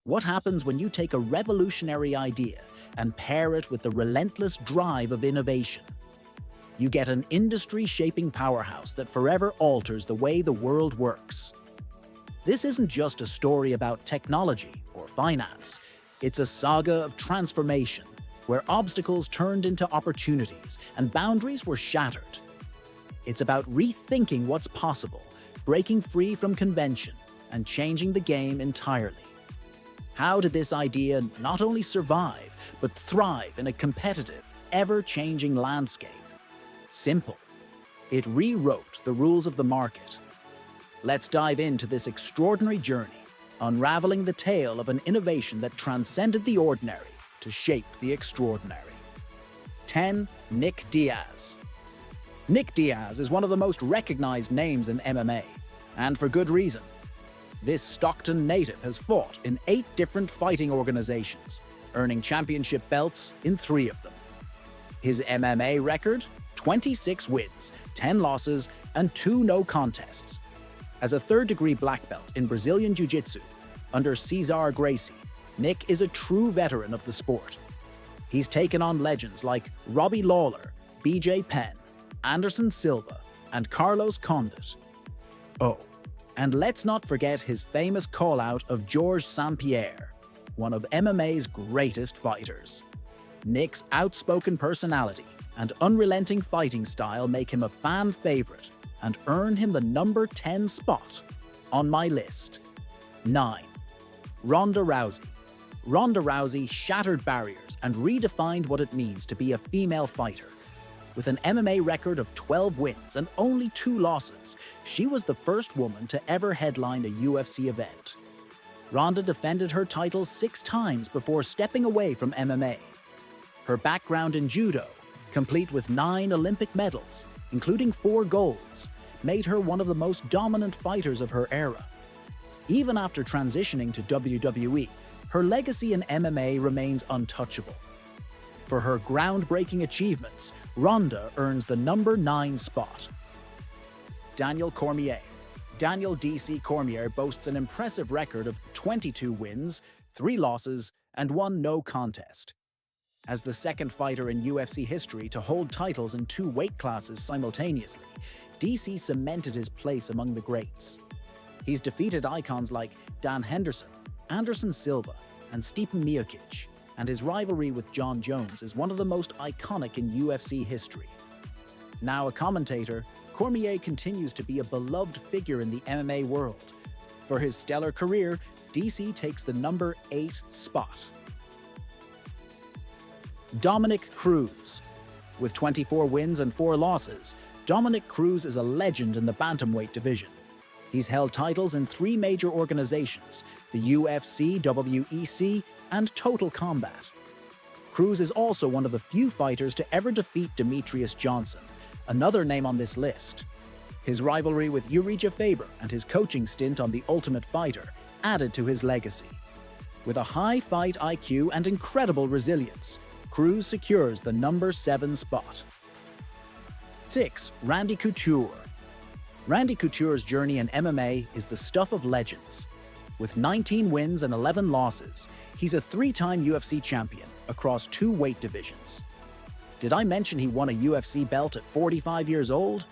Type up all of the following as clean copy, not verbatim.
What happens when you take a revolutionary idea and pair it with the relentless drive of innovation? You get an industry-shaping powerhouse that forever alters the way the world works. This isn't just a story about technology or finance. It's a saga of transformation, where obstacles turned into opportunities and boundaries were shattered. It's about rethinking what's possible, breaking free from convention, and changing the game entirely. How did this idea not only survive, but thrive in a competitive, ever-changing landscape? Simple. It rewrote the rules of the market. Let's dive into this extraordinary journey, unraveling the tale of an innovation that transcended the ordinary to shape the extraordinary. 10. Nick Diaz. Nick Diaz is one of the most recognized names in MMA, and for good reason. This Stockton native has fought in 8 different fighting organizations, earning championship belts in 3 of them. His MMA record? 26 wins, 10 losses, and 2 no contests. As a third-degree black belt in Brazilian Jiu-Jitsu, under Cesar Gracie, Nick is a true veteran of the sport. He's taken on legends like Robbie Lawler, BJ Penn, Anderson Silva, and Carlos Condit. Oh, and let's not forget his famous call-out of Georges St-Pierre, one of MMA's greatest fighters. Nick's outspoken personality and unrelenting fighting style make him a fan favorite and earn him the number 10 spot on my list. 9. Ronda Rousey. Ronda Rousey shattered barriers and redefined what it means to be a female fighter. With an MMA record of 12 wins and only 2 losses, she was the first woman to ever headline a UFC event. Ronda defended her title 6 times before stepping away from MMA. Her background in judo, complete with 9 Olympic medals, including 4 golds, made her one of the most dominant fighters of her era. Even after transitioning to WWE, her legacy in MMA remains untouchable. For her groundbreaking achievements, Ronda earns the number 9 spot. Daniel Cormier. Daniel D.C. Cormier boasts an impressive record of 22 wins, 3 losses, and 1 no contest. As the second fighter in UFC history to hold titles in 2 weight classes simultaneously, DC cemented his place among the greats. He's defeated icons like Dan Henderson, Anderson Silva, and Stipe Miocic, and his rivalry with Jon Jones is one of the most iconic in UFC history. Now a commentator, Cormier continues to be a beloved figure in the MMA world. For his stellar career, DC takes the number 8 spot. Dominic Cruz. With 24 wins and 4 losses, Dominic Cruz is a legend in the bantamweight division. He's held titles in 3 major organizations, the UFC, WEC, and Total Combat. Cruz is also one of the few fighters to ever defeat Demetrius Johnson, another name on this list. His rivalry with Uriah Faber and his coaching stint on The Ultimate Fighter added to his legacy. With a high fight IQ and incredible resilience, Cruz secures the number 7 spot. 6. Randy Couture. Randy Couture's journey in MMA is the stuff of legends. With 19 wins and 11 losses, he's a 3-time UFC champion across 2 weight divisions. Did I mention he won a UFC belt at 45 years old?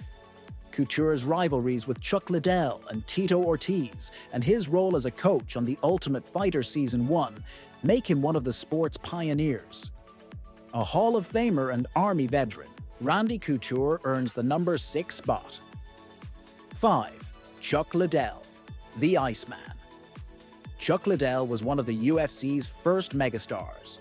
Couture's rivalries with Chuck Liddell and Tito Ortiz, and his role as a coach on The Ultimate Fighter Season 1 make him one of the sport's pioneers. A Hall of Famer and Army veteran, Randy Couture earns the number 6 spot. 5. Chuck Liddell, the Iceman. Chuck Liddell was one of the UFC's first megastars.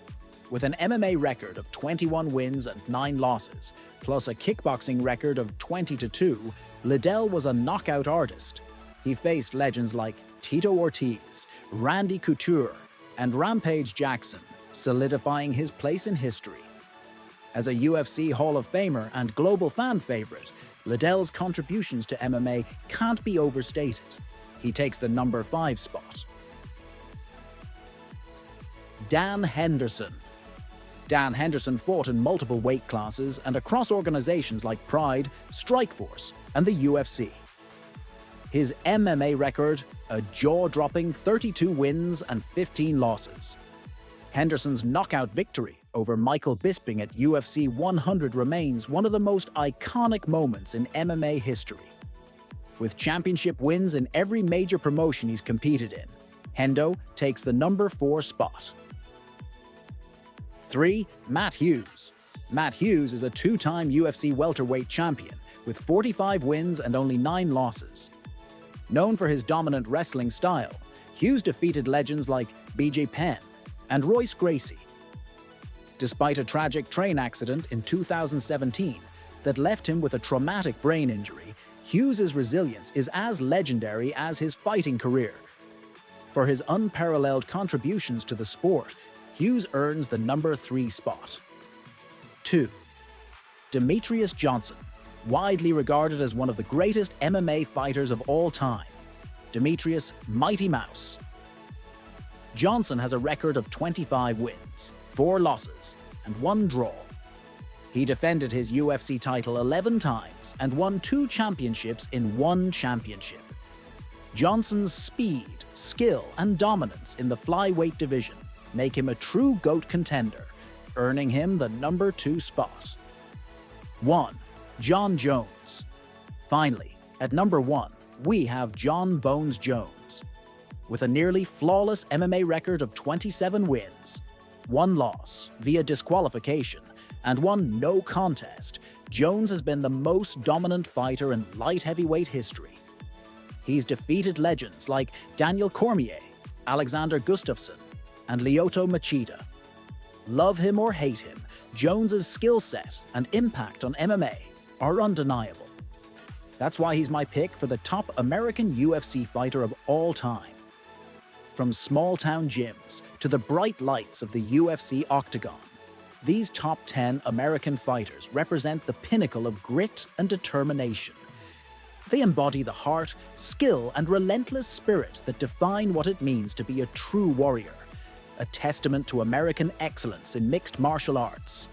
With an MMA record of 21 wins and 9 losses, plus a kickboxing record of 20-2, Liddell was a knockout artist. He faced legends like Tito Ortiz, Randy Couture, and Rampage Jackson, solidifying his place in history. As a UFC Hall of Famer and global fan favorite, Liddell's contributions to MMA can't be overstated. He takes the number 5 spot. Dan Henderson. Dan Henderson fought in multiple weight classes and across organizations like Pride, Strikeforce, and the UFC. His MMA record, a jaw-dropping 32 wins and 15 losses. Henderson's knockout victory over Michael Bisping at UFC 100 remains one of the most iconic moments in MMA history. With championship wins in every major promotion he's competed in, Hendo takes the number 4 spot. 3. Matt Hughes. Matt Hughes is a 2-time UFC welterweight champion with 45 wins and only 9 losses. Known for his dominant wrestling style, Hughes defeated legends like BJ Penn and Royce Gracie. Despite a tragic train accident in 2017 that left him with a traumatic brain injury, Hughes' resilience is as legendary as his fighting career. For his unparalleled contributions to the sport, Hughes earns the number 3 spot. 2. Demetrius Johnson, widely regarded as one of the greatest MMA fighters of all time. Demetrius Mighty Mouse. Johnson has a record of 25 wins, 4 losses, and 1 draw. He defended his UFC title 11 times and won 2 championships in 1 championship. Johnson's speed, skill, and dominance in the flyweight division make him a true GOAT contender, earning him the number 2 spot. 1. Jon Jones. Finally, at number 1, we have Jon Bones Jones. With a nearly flawless MMA record of 27 wins, 1 loss via disqualification, and 1 no contest, Jones has been the most dominant fighter in light heavyweight history. He's defeated legends like Daniel Cormier, Alexander Gustafsson, and Lyoto Machida. Love him or hate him, Jones's skill set and impact on MMA are undeniable. That's why he's my pick for the top American UFC fighter of all time. From small-town gyms to the bright lights of the UFC Octagon, these top 10 American fighters represent the pinnacle of grit and determination. They embody the heart, skill, and relentless spirit that define what it means to be a true warrior, a testament to American excellence in mixed martial arts.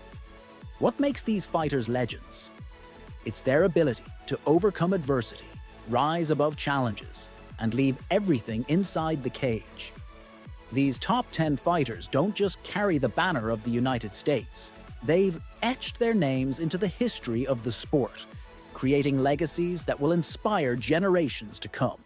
What makes these fighters legends? It's their ability to overcome adversity, rise above challenges, and leave everything inside the cage. These top 10 fighters don't just carry the banner of the United States. They've etched their names into the history of the sport, creating legacies that will inspire generations to come.